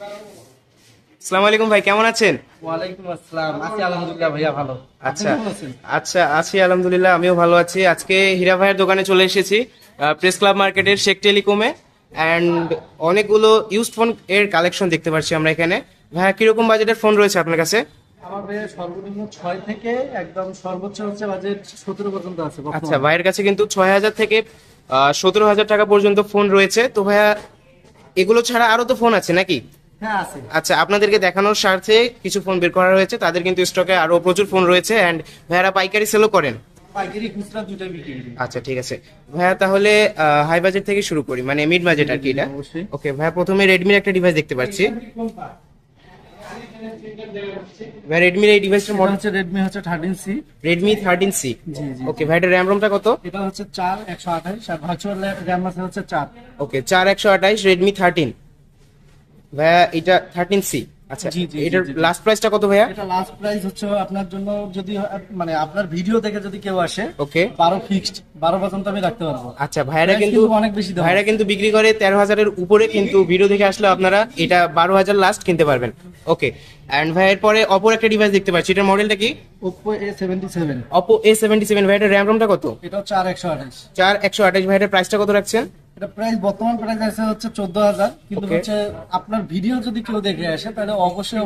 আসসালামু আলাইকুম ভাই, কেমন আছেন? ওয়ালাইকুম আসসালাম। আছি আলহামদুলিল্লাহ ভাইয়া, ভালো। আপনি আচ্ছা কেমন আছেন? আচ্ছা, আছি আলহামদুলিল্লাহ, আমিও ভালো আছি। আজকে হীরা ভাইয়ের দোকানে চলে এসেছি, প্রেস ক্লাব মার্কেটের শেখ টেলিকমে। অ্যান্ড অনেকগুলো ইউজড ফোন এর কালেকশন দেখতে পাচ্ছি আমরা এখানে। ভাইয়া, কিরকম বাজেটের ফোন রয়েছে আপনার কাছে? আমার ভাইয়া সর্বনিম্ন 6 থেকে একদম সর্বোচ্চ হচ্ছে বাজেট 17 পর্যন্ত আছে আচ্ছা, বর্তমানে। ভাইয়ের কাছে কিন্তু 6,000 থেকে 17,000 টাকা পর্যন্ত ফোন রয়েছে। তো ভাইয়া, এগুলো ছাড়া আরো তো ফোন আছে নাকি? হ্যাঁ আছে। আচ্ছা, আপনাদেরকে দেখানোর স্বার্থে কিছু ফোন বের করা হয়েছে। তাদের কিন্তু স্টকে আরো প্রচুর ফোন রয়েছে। অ্যান্ড ভাইয়ারা পাইকারি সেলও করেন? পাইকারি খুচরা দুটাই বিক্রি করি। আচ্ছা, ঠিক আছে ভাইয়া, তাহলে হাই বাজেট থেকে শুরু করি, মানে মিড বাজেট আর কি এটা। অবশ্যই। ওকে ভাইয়া, প্রথমে রেডমির একটা ডিভাইস দেখতে পাচ্ছি। ভাই, রেডমির এই ডিভাইসটার এটা মডেল হচ্ছে Redmi হচ্ছে 13C। Redmi 13C। জি জি। ওকে ভাই, এটা র্যাম রোমটা কত? এটা হচ্ছে 4128 আর ভার্চুয়াল র‍্যাম আছে হচ্ছে 4। ওকে, 4128 রেডমি 13। ভাইয়া, এটা 13C। আচ্ছা, জি, জি, জি, এটার জি। লাস্ট প্রাইসটা কত ভাইয়া? এটা লাস্ট প্রাইস হচ্ছে আপনার জন্য, যদি মানে আপনার ভিডিও দেখে যদি কেউ আসে, ওকে। 12 ফিক্সড, 12 পর্যন্ত আমি রাখতে পারবো। আচ্ছা, ভাইরা Price কিন্তু অনেক বেশি দাম। ভাইরা কিন্তু বিক্রি করে 13,000-এর উপরে, কিন্তু ভিডিও দেখে আসলে আপনারা এটা 12,000 লাস্ট কিনতে পারবেন। ওকে। এন্ড ভাইয়ের পরে অপোর একটা ডিভাইস দেখতে পাচ্ছি, এটার মডেলটা কি? Oppo A77। Oppo A77। ভাই, এটা র্যাম রোমটা কত? এটা 4128। 4128। ভাই, এটার প্রাইসটা কত রাখছেন? এটা প্রাইস বর্তমান প্রাইস আছে হচ্ছে 14,000, কিন্তু Okay. হচ্ছে আপনার ভিডিও যদি কেউ দেখে আসে তাহলে অবশ্যই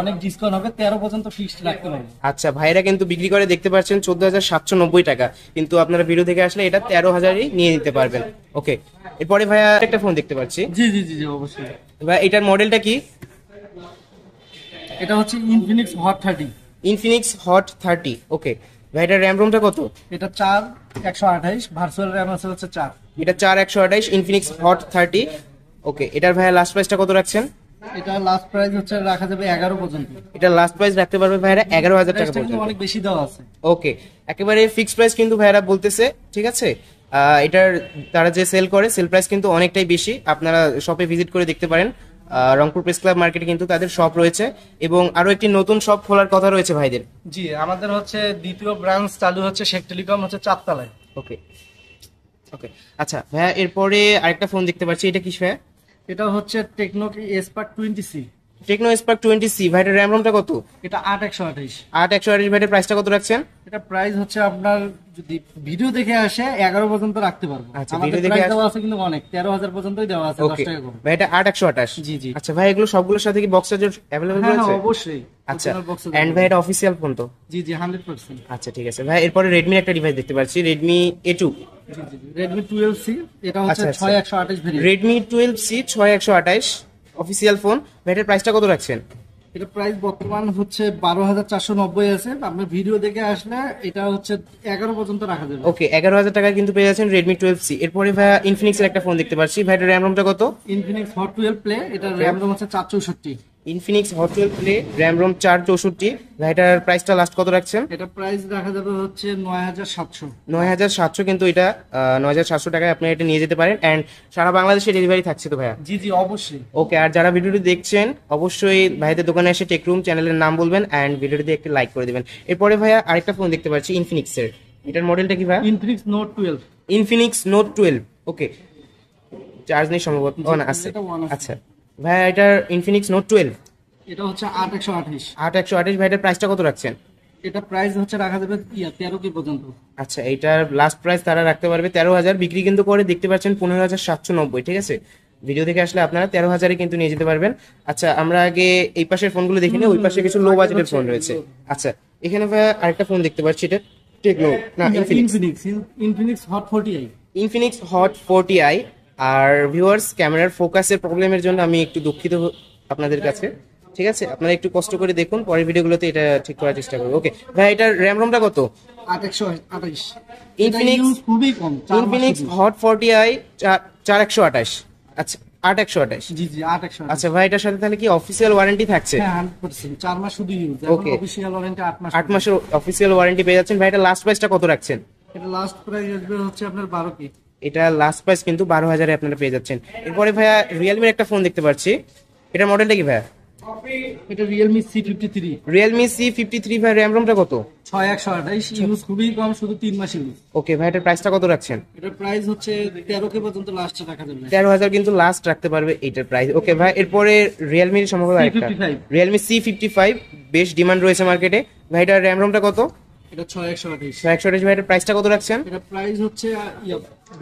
অনেক ডিসকাউন্ট হবে, 13 পর্যন্ত ফিক্সড রাখতে পারবো। আচ্ছা, ভাইরা কিন্তু বিক্রি করে দেখতে পাচ্ছেন 14,790 টাকা, কিন্তু আপনারা ভিডিও দেখে আসলে এটা 13,000-ই নিয়ে নিতে পারবেন। ওকে। এরপরে ভাইয়া একটা ফোন দেখতে পাচ্ছি। জি জি জি জি, অবশ্যই। ভাই, এটার মডেলটা কি? এটা হচ্ছে Infinix Hot 30। Infinix hot 30। ওকে ভাই, এটার র্যাম রোমটা কত? এটা 4128, ভার্চুয়াল র‍্যাম আছে হচ্ছে 4। এটা 4128 ইনফিনিক্স হট 30। ওকে, এটার ভাইয়া লাস্ট প্রাইসটা কত রাখছেন? এটা লাস্ট প্রাইস হচ্ছে রাখা যাবে 11 পর্যন্ত। এটা লাস্ট প্রাইস রাখতে পারবে ভাইরা 11,000 টাকা প্রাইসটা কিন্তু পর্যন্ত। অনেক বেশি দেওয়া আছে। ওকে, একেবারে ফিক্সড প্রাইস কিন্তু ভাইরা বলতেছে, ঠিক আছে। এটার তারা যে সেল করে, সেল প্রাইস কিন্তু অনেকটাই বেশি। আপনারা শপে ভিজিট করে দেখতে পারেন। রংপুর প্রেস ক্লাব মার্কেটে কিন্তু তাদের শপ রয়েছে, এবং আরো একটি নতুন শপ খোলার কথা রয়েছে ভাইদের। জি, আমাদের হচ্ছে দ্বিতীয় ব্রাঞ্চ চালু হচ্ছে শেখ টেলিকম হচ্ছে 4 তলায়। ওকে ওকে। আচ্ছা ভাইয়া, এরপরে আরেকটা ফোন দেখতে পাচ্ছি, এটা কি ভাইয়া? এটা হচ্ছে Tecno Spark 20C। Tecno Spark 20C। ভাইটার র্যাম রোমটা কত? এটা 8128। 8128। ভাইটার প্রাইসটা কত রাখছেন? এটা প্রাইস হচ্ছে আপনার যদি ভিডিও দেখে আসে 11 পর্যন্ত রাখতে পারবো। আচ্ছা, আমাদের ভিডিও দেখে প্রাইস আসে- দেওয়া আছে কিন্তু অনেক, 13,000 পর্যন্তই দেওয়া আছে, 10 ওকে টাকা কম। ভাই, এটা 8128। জি জি। আচ্ছা ভাই, এগুলো সবগুলোর সাথে কি বক্স চার্জার অ্যাভেলেবল হ্যাঁ রয়েছে? হ্যাঁ, অবশ্যই। আচ্ছা, Original box এ এন্ড দেওয়া ভাই, আছে। এটা অফিসিয়াল ফোন তো? জি জি, 100%। আচ্ছা, ঠিক আছে ভাই। এরপরে রেডমির একটা ডিভাইস দেখতে পাচ্ছি, রেডমি A2। জি জি। Redmi 12C, এটা হচ্ছে আচ্ছা, আচ্ছা। 6128 variant. Redmi 12C 6128 official phone. ভাই, এটার প্রাইসটা কত রাখছেন? এটা প্রাইস বর্তমান হচ্ছে 12,490 আছে। আপনার ভিডিও দেখে আসলে এটা হচ্ছে 11 পর্যন্ত রাখা যাবে। ওকে, 11,000 টাকা কিন্তু পেয়ে যাচ্ছেন রেডমি 12C। এরপরে ভাই, ইনফিনিক্সের একটা ফোন দেখতে পাচ্ছি। ভাই, এটার র্যাম রোমটা কত? Infinix Hot 12 Play, এটা RAM রোম হচ্ছে 464। Infinix hot 12 play, RAM ROM 464। ভাই, এটার প্রাইসটা লাস্ট কত রাখছেন? এটা প্রাইস রাখা যাবে হচ্ছে 9,700। 9,700। কিন্তু এটা 9,700 টাকায় আপনি এটা নিয়ে যেতে পারেন। অ্যান্ড সারা বাংলাদেশে ডেলিভারি থাকছে তো ভাইয়া? জি জি, অবশ্যই। ওকে, আর যারা ভিডিওটি দেখছেন অবশ্যই ভাইদের দোকানে এসে টেকরুম চ্যানেলের নাম বলবেন, অ্যান্ড ভিডিওটিতে একটি লাইক করে দিবেন। এরপরে ভাইয়া আরেকটা ফোন দেখতে পাচ্ছি ইনফিনিক্সের। এটার মডেলটা কি ভাইয়া? Infinix Note 12। Infinix note 12। ওকে, চার্জ নেই সম্ভবত, ও না আছে। এটা one আছে। আচ্ছা ভাইয়া, এটার ইনফিনিক্স নোট 12 এটা হচ্ছে 8128। 8128। ভাইটার প্রাইসটা কত রাখছেন? এটা প্রাইস হচ্ছে রাখা যাবে 13 কি পর্যন্ত। আচ্ছা, এইটার লাস্ট প্রাইস তারা রাখতে পারবে 13,000, বিক্রি কিন্তু করে দেখতে পাচ্ছেন 15,790। ঠিক আছে, ভিডিও দেখে আসলে আপনারা 13,000-এ কিন্তু নিয়ে যেতে পারবেন। আচ্ছা, আমরা আগে এই পাশের ফোনগুলো দেখে নিই। ওই পাশে কিছু লো বাজেটের ফোন রয়েছে। আচ্ছা, এখানে ভাই আরেকটা ফোন দেখতে পাচ্ছি, এটা টেকনো না Infinix. Infinix Hot 40i। Infinix hot 40i। আর ভিউয়ার্স, ক্যামেরার ফোকাসের প্রবলেমের জন্য আমি একটু দুঃখিত আপনাদের কাছে। ঠিক আছে, আপনারা একটু কষ্ট করে দেখুন, পরের ভিডিওগুলোতে এটা ঠিক করার চেষ্টা করবো। ওকে ভাই, এটার র্যাম রোমটা কত? 8128। Infinix খুবই কম, 4 মাস ইনফিনিক্স শুধু। Hot 40i 4128। আচ্ছা, 8128। জি জি, 8128। আচ্ছা ভাই, এটার সাথে তাহলে কি অফিসিয়াল ওয়ারেন্টি থাকছে? হ্যাঁ 100%, 4 মাস শুধু ইউজ। Okay. অফিশিয়াল ওয়ারেন্টি 8 মাস। 8 মাসের অফিসিয়াল ওয়ারেন্টি পেয়ে যাচ্ছেন। ভাই, এটা লাস্ট প্রাইসটা কত রাখছেন? এটা লাস্ট প্রাইস আসবে হচ্ছে আপনার 12 কি। এটা লাস্ট প্রাইস কিন্তু 12,000-এ আপনারা পেয়ে যাচ্ছেন। এরপরে ভাইয়া রিয়েলমির একটা ফোন দেখতে পাচ্ছি। এটার মডেলটা কি ভাইয়া? এটা Realme C53। Realme C53। ভাই, র্যাম রোমটা কত? 6128 ইউজ খুবই কম, শুধু 3 মাস ইউজ। ওকে ভাই, এটার প্রাইসটা কত রাখছেন? এটার প্রাইস হচ্ছে 13K পর্যন্ত লাস্ট রাখা যাবে। 13,000 কিন্তু লাস্ট রাখতে পারবে এইটার প্রাইস। ওকে ভাই, এরপরে রিয়েলমির সম্ভবত আরেকটা C55 রিয়েলমি C55 বেশ ডিমান্ড রয়েছে মার্কেটে। ভাই এটার র্যাম রোমটা কত? এটা 6128। 128। ভাই এটার প্রাইসটা কত রাখছেন? এটা প্রাইস হচ্ছে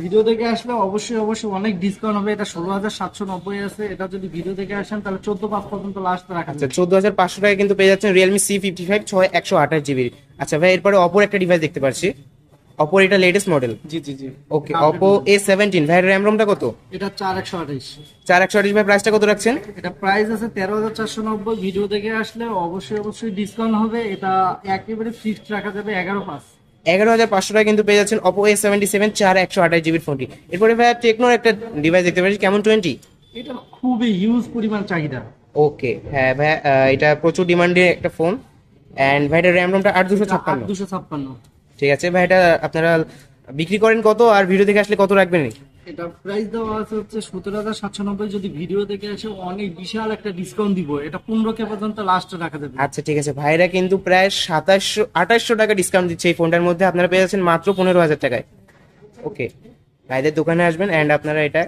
ভিডিও দেখে আসলে অবশ্যই অনেক ডিসকাউন্ট হবে। এটা 16,790 আছে। এটা যদি ভিডিও দেখে আসেন তাহলে 14,500 পর্যন্ত লাস্ট রাখা আচ্ছা, যাবে। 14,500 টাকা কিন্তু পেয়ে যাচ্ছেন রিয়েলমি C55 128 জিবি। আচ্ছা ভাই, এরপরে অপোর একটা ডিভাইস দেখতে পাচ্ছি। অপোর এটা লেটেস্ট মডেল। জি। ওকে, অপো A17। ভাই র্যাম রোমটা কত? এটা 4128। 4128। ভাই প্রাইসটা কত রাখছেন? এটা প্রাইস আছে 13,490। ভিডিও দেখে আসলে অবশ্যই ডিসকাউন্ট হবে। এটা একেবারে ফিক্সড রাখা যাবে 11,500। 11,500 টাকা কিন্তু পেয়ে যাচ্ছেন অপো A77 128 জিবির ফোনটি। এরপরে ভাই টেকনোর একটা ডিভাইস দেখতে পাচ্ছি, কেমন 20। এটা খুবই হিউজ পরিমাণ চাহিদা। ওকে হ্যাঁ ভাই, এটা প্রচুর ডিমান্ডের একটা ফোন। এন্ড ভাই এটা র্যাম রোমটা 8256। 8256। ঠিক আছে ভাই, এটা আপনারা বিক্রি করেন কত, আর ভিডিও দেখে আসলে কত রাখবেন? এটা প্রাইস দেওয়া আছে হচ্ছে 17,790। যদি ভিডিও দেখে এসে অনেক বিশাল একটা ডিসকাউন্ট দিব। এটা 15K পর্যন্ত লাস্ট রাখা যাবে। আচ্ছা ঠিক আছে, ভাইরা কিন্তু প্রায় 2700-2800 টাকা ডিসকাউন্ট দিচ্ছে এই ফোনটার মধ্যে। আপনারা পেয়ে যাচ্ছেন মাত্র 15,000 টাকায়। ওকে, ভাইদের দোকানে আসবেন এন্ড আপনারা এটা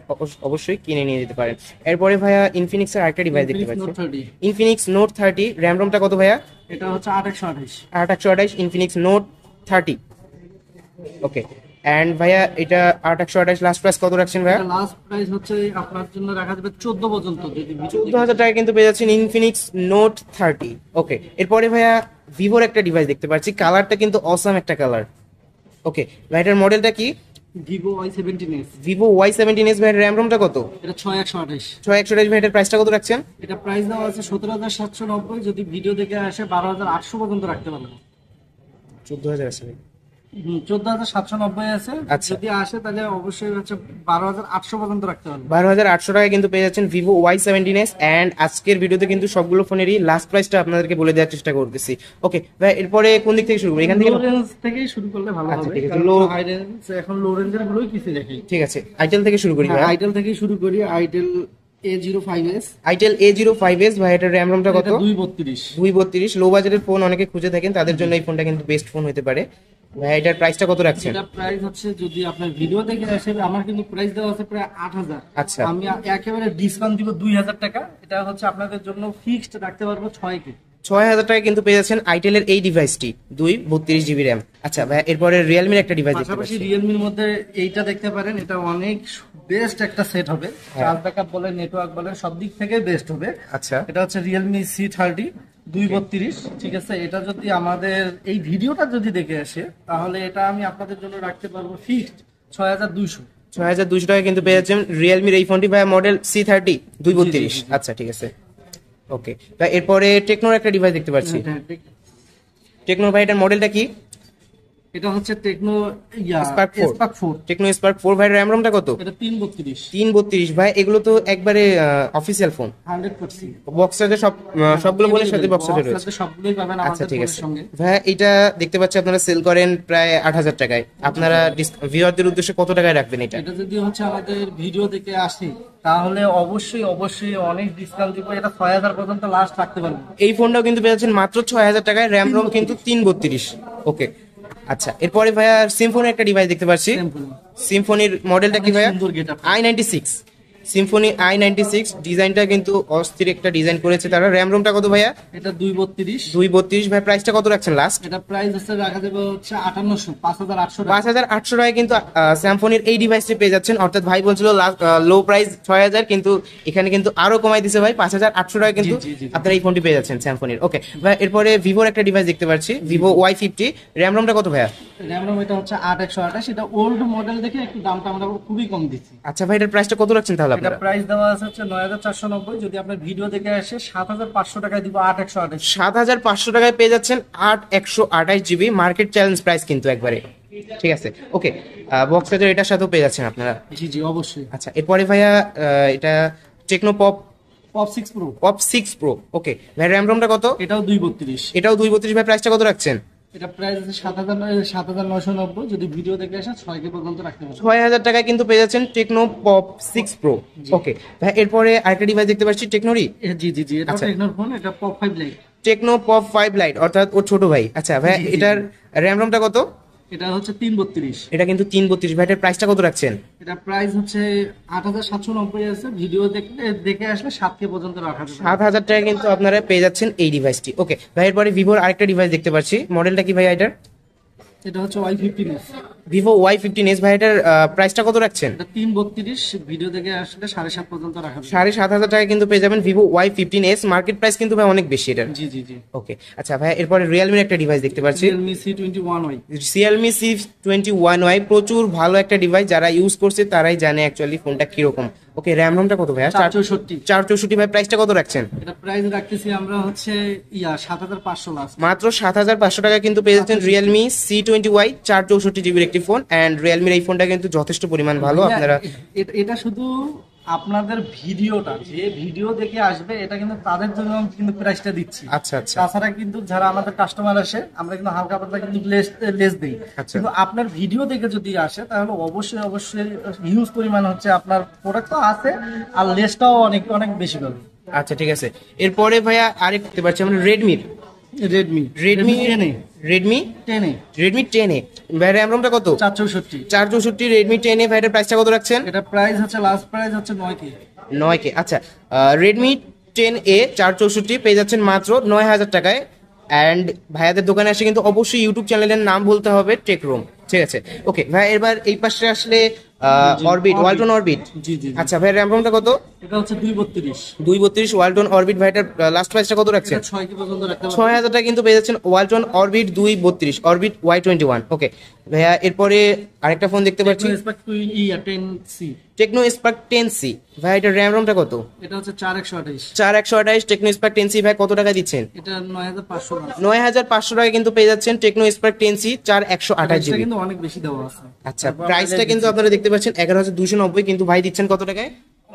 অবশ্যই কিনে নিয়ে যেতে পারেন। এরপরে ভাইয়া ইনফিনিক্স এর আরেকটা ডিভাইস দেখতে পাচ্ছেন, ইনফিনিক্স নোট 30। র্যাম রোমটা কত ভাইয়া? এটা হচ্ছে 8128। 8128 ইনফিনিক্স নোট 30। ওকে, এন্ড ভাইয়া এটা 8128 লাস্ট প্রাইস কত রাখছেন ভাইয়া? লাস্ট প্রাইস হচ্ছে আপনার জন্য রাখা যাবে 14 পর্যন্ত। যদি 14,000 টাকা কিন্তু পেয়ে যাচ্ছেন ইনফিনিক্স নোট 30। ওকে, এরপরে ভাইয়া ভিভোর একটা ডিভাইস দেখতে পাচ্ছি, কালারটা কিন্তু অসাম একটা কালার। ওকে ভাইটার মডেলটা কি? Vivo Y17s। Vivo Y17s। ভাইয়ের র্যাম রোমটা কত? এটা 6128। 6128। ভাইটার প্রাইসটা কত রাখছেন? এটা প্রাইস দেওয়া আছে 17,790। যদি ভিডিও দেখে আসে 12,800 পর্যন্ত রাখতে পারবো। 14,000 আছে ভাই। 14,790 আছে। আচ্ছা। যদি আসে তাহলে অবশ্যই হচ্ছে 12,800 পর্যন্ত রাখতে পারবো। 12,800 টাকায় কিন্তু পেয়ে যাচ্ছেন ভিভো Y17s। এন্ড আজকের ভিডিওতে কিন্তু সবগুলো ফোনেরই লাস্ট প্রাইসটা আপনাদেরকে বলে দেওয়ার চেষ্টা করতেছি। ওকে ভাই, এরপরে কোন দিক থেকে শুরু করি? এখান থেকে লো রেঞ্জ থেকেই শুরু করলে ভালো আচ্ছা, হবে। ঠিক আছে। কারণ লো হাই রেঞ্জ এখন লো রেঞ্জের গুলোই কিছু দেখি। ঠিক আছে, আইটেল থেকে শুরু করি ভাই। আইটেল থেকেই শুরু করি। Itel A05s। Itel A05s। ভাই এটার র্যাম রোমটা কত? এটা 232। 232। লো বাজেটের ফোন অনেকে খুঁজে থাকেন, তাদের জন্য এই ফোনটা কিন্তু বেস্ট ফোন হতে পারে। ভাই এটার প্রাইসটা কত রাখছেন? এটা প্রাইস হচ্ছে যদি আপনার ভিডিও দেখে আসে, আমার কিন্তু প্রাইস দেওয়া আছে প্রায় 8,000। আচ্ছা। আমি একেবারে ডিসকাউন্ট দিব 2,000 টাকা। এটা হচ্ছে আপনাদের জন্য ফিক্সড রাখতে পারবো 6K। 6,000 টাকা কিন্তু পেয়ে যাচ্ছেন আইটেলের এই ডিভাইসটি, 232 জিবি র্যাম। আচ্ছা ভাই, এরপরে রিয়েলমির একটা ডিভাইস দেখতে পাশাপাশি পাচ্ছি। রিয়েলমির মধ্যে এইটা দেখতে পারেন। এটা অনেক বেস্ট একটা সেট হবে। চার্জ ব্যাকআপ বলেন, নেটওয়ার্ক বলেন, সব দিক থেকে বেস্ট হবে। আচ্ছা, এটা হচ্ছে রিয়েলমি C30 232। ঠিক আছে, এটা যদি আমাদের এই ভিডিওটা যদি দেখে আসে তাহলে এটা আমি আপনাদের জন্য রাখতে পারবো ফিক্সড 6,200। 6,200 টাকা কিন্তু পেয়ে যাচ্ছেন রিয়েলমির এই ফোনটি ভাই, মডেল C30 232। আচ্ছা ঠিক আছে। ওকে ভাই, এরপরে টেকনোর একটা ডিভাইস দেখতে পাচ্ছি। টেকনো ভাই, এটার মডেলটা কি? এটা হচ্ছে Tecno Spark 4। Spark 4। Tecno Spark 4। ভাই র্যাম রোমটা কত? এটা 332। 332। ভাই এগুলো তো একবারে অফিসিয়াল ফোন। 100%। বক্সাতে সবগুলো বলে সাথে বক্সাতে রয়েছে। সবগুলোই পাবেন আচ্ছা আমাদের ঠিক ফোনের আছে সঙ্গে। ভাই, এটা দেখতে পাচ্ছি আপনারা সেল করেন প্রায় 8,000 টাকায়। আপনারা ভিউয়ারদের উদ্দেশ্যে কত টাকায় রাখবেন এটা? এটা যদি হচ্ছে আমাদের ভিডিও দেখে আসি তাহলে অবশ্যই অনেক ডিসকাউন্ট দিব। এটা 6,000 পর্যন্ত লাস্ট রাখতে পারবো। এই ফোনটাও কিন্তু পেয়েছেন মাত্র 6,000 টাকায়, র্যাম রোম কিন্তু 332। ওকে আচ্ছা, এরপরে ভাইয়া সিম্ফনির একটা ডিভাইস দেখতে পাচ্ছি। সিম্ফনির মডেলটা কি ভাইয়া? সুন্দর গেটআপ। i96। সিম্ফনি i96 ডিজাইনটা কিন্তু অস্থির একটা ডিজাইন করেছে তারা। র্যাম রোমটা কত ভাইয়া? এটা 232। 232। ভাই প্রাইসটা কত রাখছেন লাস্ট? এটা প্রাইস হচ্ছে রাখা যাবে হচ্ছে 5800 5,800 টাকা। 5,800 টাকায় কিন্তু স্যামসংয়ের এই ডিভাইসটি পেয়ে যাচ্ছেন। অর্থাৎ ভাই বলছিল লো প্রাইস 6,000, কিন্তু এখানে কিন্তু আরো কমাই দিছে ভাই, 5,800 টাকা কিন্তু আপনারা এই ফোনটি পেয়ে যাচ্ছেন স্যামসংয়ের। ওকে ভাই, এরপরে ভিভোর একটা ডিভাইস দেখতে পাচ্ছি, ভিভো Y50। র্যাম রোমটা কত ভাইয়া? র্যাম রোম এটা হচ্ছে 8128। এটা ওল্ড মডেল দেখে একটু দামটা আমরা খুবই কম দিচ্ছি। আচ্ছা ভাই, এটার প্রাইসটা কত রাখছেন তাহলে এটা আপনারা? প্রাইস দেওয়া আছে হচ্ছে 9,490। যদি আপনার ভিডিও দেখে আসে 7,500 টাকায় দিব 8,128। 7,500 টাকায় পেয়ে যাচ্ছেন 8,128 জিবি। মার্কেট চ্যালেঞ্জ প্রাইস কিন্তু একবারে। ঠিক আছে, ওকে বক্স চার্জার এটার সাথেও পেয়ে যাচ্ছেন আপনারা। জি অবশ্যই। আচ্ছা, এরপরে ভাইয়া এটা Tecno Pop 6 Pro. Pop 6 Pro. Okay ভাই, র্যাম রোমটা কত? এটাও 232। এটাও 232। ভাই প্রাইসটা কত রাখছেন? এটা প্রাইস আছে 7,990, যদি ভিডিও দেখে আসেন 6K পর্যন্ত রাখতে পারবেন। 6,000 টাকায় কিন্তু পেয়ে যাচ্ছেন টেকনো পপ 6 প্রো। ওকে ভাই, এরপরে আরেকটা ডিভাইস দেখতে পাচ্ছি টেকনোরই। জি জি জি, এটা আচ্ছা। টেকনোর ফোন, এটা Pop 5 Lite. Tecno Pop 5 Lite অর্থাৎ ওর ছোট ভাই। আচ্ছা ভাই, জি, জি, এটার র্যাম রমটা কত? এটা হচ্ছে 332। এটা কিন্তু 332 ভাই, এটার প্রাইসটা কত রাখছেন? এটা প্রাইস হচ্ছে 8,790 আছে, ভিডিও দেখে আসলে 7K পর্যন্ত রাখা যাবে। 7,000 টাকা কিন্তু আপনারা পেয়ে যাচ্ছেন এই ডিভাইসটি। ওকে ভাই, এরপরে ভিভোর আরেকটা ডিভাইস দেখতে পাচ্ছি, মডেলটা কি ভাই এটার? এটা হচ্ছে Y15s। ভিভো Y15s ভাই, এটার প্রাইসটা কত রাখছেন? এটা 332, ভিডিও দেখে আসলে 7.5 পর্যন্ত রাখা যাবে। 7,500 টাকা কিন্তু পেয়ে যাবেন ভিভো Y15s। মার্কেট প্রাইস কিন্তু ভাই অনেক বেশি এটার। জি জি জি। ওকে আচ্ছা ভাই, এরপরে রিয়েলমির একটা ডিভাইস দেখতে পাচ্ছি, Realme C21Y। Realme C21Y। প্রচুর ভালো একটা ডিভাইস, যারা ইউজ করছে তারাই জানে অ্যাকচুয়ালি ফোনটা কিরকম। ওকে, র্যাম রমটা কত ভাই? 464। 464 ভাই, প্রাইসটা কত রাখছেন? এটা প্রাইস রাখতেছি আমরা হচ্ছে 7,500 লাস্ট। মাত্র 7,500 টাকা কিন্তু পেয়ে যাচ্ছেন রিয়েলমি C20Y 464 জিবির একটি ফোন। অ্যান্ড রিয়েলমির এই ফোনটা কিন্তু যথেষ্ট পরিমাণ ভালো। আপনারা এটা শুধু আপনাদের ভিডিওটা, যে ভিডিও দেখে আসবে এটা কিন্তু তাদের জন্য কিন্তু প্রাইসটা দিচ্ছি। আচ্ছা আচ্ছা তাছাড়া কিন্তু যারা আমাদের কাস্টমার আসে আমরা কিন্তু হালকা পাতলা কিন্তু লেস দিই। আচ্ছা। কিন্তু আপনার ভিডিও দেখে যদি আসে তাহলে অবশ্যই অবশ্যই হিউজ পরিমাণ হচ্ছে আপনার প্রোডাক্ট তো আছে, আর লেসটাও অনেক অনেক বেশি পাবে। আচ্ছা ঠিক আছে। এরপরে ভাইয়া আরেক দেখতে পাচ্ছি আমরা রেডমির, Redmi Redmi 10A। Redmi 10A Redmi 10A ভাই, র্যাম রমটা কত? 464। 464 রেডমি 10A ভাই, এটার প্রাইসটা কত রাখছেন? এটা প্রাইস হচ্ছে লাস্ট প্রাইস হচ্ছে 9K। 9K। আচ্ছা, রেডমি 10A 464 পেয়ে যাচ্ছেন মাত্র 9,000 টাকায়। অ্যান্ড ভাইয়াদের দোকানে আসে কিন্তু অবশ্যই ইউটিউব চ্যানেলের নাম বলতে হবে টেকরুম, ঠিক আছে। ওকে ভাই, এবার এই পাশে আসলে অরবিট, ওয়ালটন অরবিট। জি জি। আচ্ছা ভাই, র্যাম রমটা কত? এটা হচ্ছে 232। 232 ওয়ালটন অরবিট ভাইটার লাস্ট প্রাইসটা কত রাখছেন? 6K পর্যন্ত রাখতে পারবেন। 6,000 টাকা কিন্তু পেয়ে যাচ্ছেন ওয়ালটন অরবিট 232 অরবিট Y21। ওকে ভাইয়া, এরপরে আরেকটা ফোন দেখতে পাচ্ছি, ten C. Tecno Spark 10C ভাই, এটার র্যাম রমটা কত? এটা হচ্ছে 4128। 4128 টেকনো স্পার্ক 10C ভাই, কত টাকা দিচ্ছেন? এটা 9,500 টাকা। 9,500 টাকা কিন্তু পেয়ে যাচ্ছেন টেকনো স্পার্ক 10C 4128 এটা জিবি। কিন্তু অনেক বেশি দেওয়া আছে। আচ্ছা, প্রাইসটা কিন্তু আপনারা দেখতে পাচ্ছেন 11,290, কিন্তু ভাই দিচ্ছেন কত টাকায়?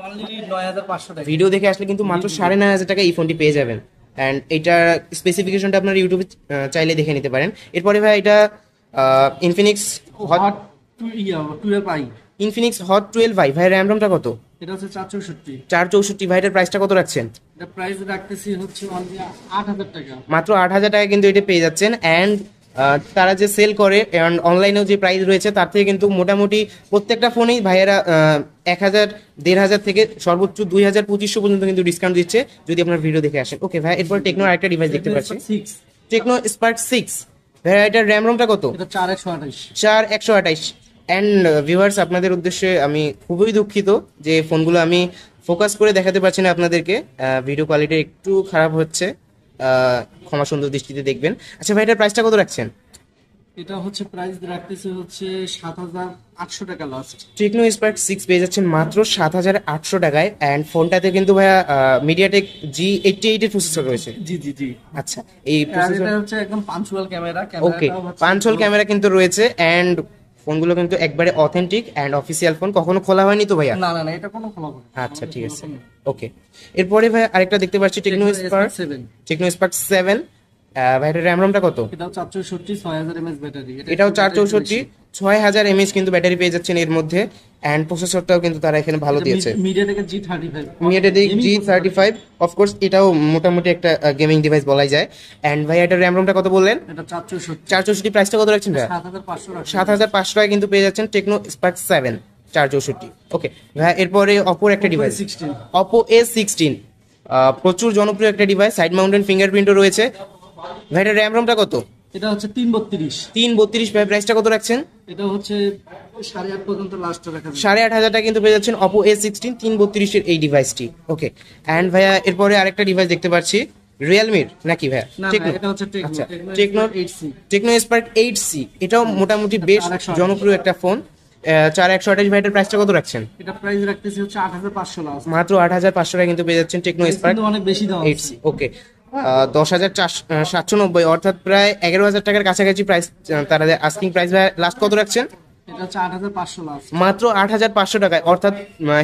অনলি 9,500 টাকা। ভিডিও দেখে আসলে কিন্তু মাত্র 9,500 টাকা এই ফোনটি পেয়ে যাবেন। অ্যান্ড এইটার স্পেসিফিকেশনটা আপনারা ইউটিউবে চাইলে দেখে নিতে পারেন। এরপরে ভাই, এটা Infinix hot hot 12i। Infinix hot 12i ভাই, র্যাম রমটা কত? এটা হচ্ছে 464। 464 ভাই, এটার প্রাইসটা কত রাখছেন? এটা প্রাইস রাখতেছি হচ্ছে অনলি 8,000 টাকা। মাত্র 8,000 টাকা কিন্তু এটা পেয়ে যাচ্ছেন। অ্যান্ড তারা যে সেল করে অনলাইনেও যে প্রাইস রয়েছে তার থেকে কিন্তু মোটামুটি প্রত্যেকটা ফোনেই ভাইয়েরা 1,000, 1,500 থেকে সর্বোচ্চ 2,000, 2,500 পর্যন্ত কিন্তু ডিসকাউন্ট দিচ্ছে যদি আপনার ভিডিও দেখে আসেন। ওকে ভাই, এরপর টেকনোর আরেকটা ডিভাইস দেখতে পাচ্ছি, 6। টেকনো স্পার্ক 6 ভাই, এটার র্যাম রমটা কত? এটা 4128। 4128। অ্যান্ড ভিউয়ার্স, আপনাদের উদ্দেশ্যে আমি খুবই দুঃখিত যে ফোনগুলো আমি ফোকাস করে দেখাতে পারছি না আপনাদেরকে, ভিডিও কোয়ালিটি একটু খারাপ হচ্ছে, ক্ষমা সুন্দর দৃষ্টিতে দেখবেন। আচ্ছা ভাই, এটার প্রাইসটা কত রাখছেন? এটা হচ্ছে প্রাইস রাখতেছি হচ্ছে 7,800 টাকা লাস্ট। টেকনো স্পার্ক 6 পেয়ে যাচ্ছেন মাত্র 7,800 টাকায়। অ্যান্ড ফোনটাতে কিন্তু ভাইয়া মিডিয়াটেক G88 এর প্রসেসর রয়েছে। জি জি জি। আচ্ছা, এই আর প্রসেসর, এটা হচ্ছে একদম পাঞ্চুয়াল ক্যামেরা। ওকে, পাঞ্চল ক্যামেরা কিন্তু রয়েছে। অ্যান্ড ফোনগুলো কিন্তু একবারে অথেন্টিক অ্যান্ড অফিসিয়াল ফোন, কখনো খোলা হয়নি তো ভাইয়া? না না না, এটা কোনো খোলা হবে না। আচ্ছা ঠিক আছে। ওকে, এরপরে ভাই আরেকটা দেখতে পাচ্ছি, টেকনো স্পার্ক 7। 7 ভাই, এটার র্যাম রমটা কত? এটাও 464, 6000 mAh ব্যাটারি। এটাও 464, 6000 mAh কিন্তু ব্যাটারি পেয়ে যাচ্ছেন এর মধ্যে। অ্যান্ড প্রসেসরটাও কিন্তু তারা এখানে ভালো দিয়েছে, MediaTek G35। MediaTek G35। Of course এটাও মোটামুটি একটা গেমিং ডিভাইস বলাই যায়। অ্যান্ড ভাই, এটার র্যাম রমটা কত বললেন? এটা 464। 464, প্রাইসটা কত রাখছেন ভাই? 7,500 টাকা। 7,500 টাকা কিন্তু পেয়ে যাচ্ছেন টেকনো স্পার্ক 7 464। ওকে ভাই, এরপরে অপোর একটা ডিভাইস, অপো A16, প্রচুর জনপ্রিয় একটা ডিভাইস, সাইড মাউন্টেন ফিঙ্গারপ্রিন্টও রয়েছে। ভাই, এটার র্যাম রমটা কত? এটা হচ্ছে 332। 332 ভাই, প্রাইসটা কত রাখছেন? এটা হচ্ছে 8,500 পর্যন্ত লাস্ট রাখা যাবে। 8,500 টাকা কিন্তু পেয়ে যাচ্ছেন অপো A16 332 এর এই ডিভাইসটি। ওকে, অ্যান্ড ভাইয়া এরপরে আরেকটা ডিভাইস দেখতে পাচ্ছি, রিয়েলমির নাকি ভাইয়া? না না, এটা হচ্ছে আচ্ছা, techno techno 8C। Tecno Spark 8C, এটাও মোটামুটি বেশ 4128 জনপ্রিয় একটা ফোন। 4128 ভাইটার প্রাইসটা কত রাখছেন? এটা প্রাইস রাখতেছি হচ্ছে 8,500 লাস্ট। মাত্র 8,500 টাকা কিন্তু পেয়ে যাচ্ছেন টেকনো স্পার্ক কিন্তু অনেক বেশি দাম 8C। ওকে, 10,790 অর্থাৎ প্রায় 11,000 টাকার কাছাকাছি প্রাইস তারা আস্কিং প্রাইস। লাস্ট কত রাখছেন? এটা হচ্ছে 8500 লাস্ট। মাত্র 8500 টাকায়, অর্থাৎ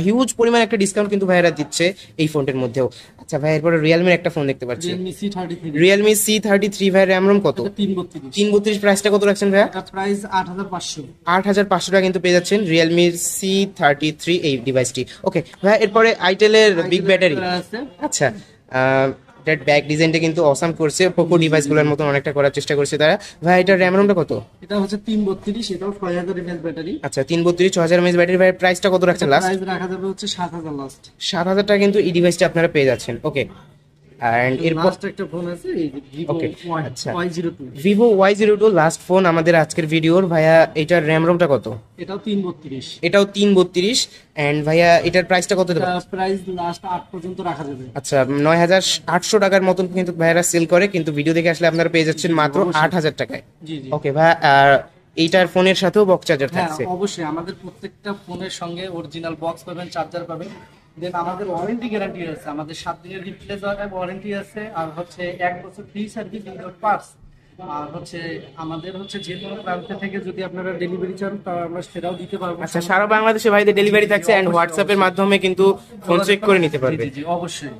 হিউজ পরিমাণ একটা ডিসকাউন্ট কিন্তু ভাইয়েরা দিচ্ছে এই ফোনটির মধ্যেও। আচ্ছা ভাই, এরপরে রিয়েলমির একটা ফোন দেখতে পাচ্ছি, Realme C33, রিয়েলমি C33 ভাই, র্যাম রোম কত? এটা 332, 332, প্রাইসটা কত রাখছেন ভাইয়া? এটা প্রাইস 8500। 8500 টাকা কিন্তু পেয়ে যাচ্ছেন রিয়েলমি C33 এই ডিভাইসটি। ওকে ভাই, এরপরে আইটেলের বিগ ব্যাটারি। আছে আচ্ছা, এটার ব্যাক ডিজাইনটা কিন্তু অসাম করছে, পোকো ডিভাইসগুলোর মতন অনেকটা করার চেষ্টা করছে তারা। ভাই এটার র্যাম রোমটা কত? এটা হচ্ছে 332, এটাও 6000 mAh ব্যাটারি। আচ্ছা 332, 6000 mAh ব্যাটারি। ভাই প্রাইসটা কত রাখছেন লাস্ট? প্রাইস রাখা যাবে হচ্ছে 7000 লাস্ট। 7000 টাকা কিন্তু এই ডিভাইসটা আপনারা পেয়ে যাচ্ছেন। ওকে, এন্ড এরপর লাস্ট একটা ফোন আছে এই যে Vivo Okay, আচ্ছা। Y02, Vivo Y02 last phone আমাদের আজকের ভিডিওর। ভাইয়া এটার র্যাম রোমটা কত? এটাও 332, এটাও 332, এন্ড ভাইয়া এটার প্রাইসটা কত দেবেন? প্রাইস লাস্ট 8 পর্যন্ত রাখা যাবে। আচ্ছা 9800 টাকার মতন কিন্তু ভাইয়ারা সেল করে, কিন্তু ভিডিও দেখে আসলে আপনারা পেয়ে যাচ্ছেন মাত্র 8000 টাকায়। জি জি। ওকে ভাই, আর এইটার ফোনের সাথেও বক্স চার্জার হ্যাঁ থাকছে। অবশ্যই, আমাদের প্রত্যেকটা ফোনের সঙ্গে অরিজিনাল বক্স পাবেন, চার্জার পাবেন। দেন আমাদের ওয়ারেন্টি গ্যারান্টি আছে, আমাদের 7 দিনের রিপ্লেস ওয়ারেন্টি আছে, আর হচ্ছে 1 বছর ফ্রি সার্ভিস উইদাউট পার্টস। আর হচ্ছে আমাদের হচ্ছে যে কোনো প্রান্ত থেকে যদি আপনারা ডেলিভারি চান তা আমরা সেটাও দিতে পারবো। আচ্ছা, সারা বাংলাদেশে ভাইদের ডেলিভারি থাকছে, এন্ড হোয়াটসঅ্যাপের মাধ্যমে কিন্তু ফোন চেক করে নিতে পারবে। জি জি অবশ্যই।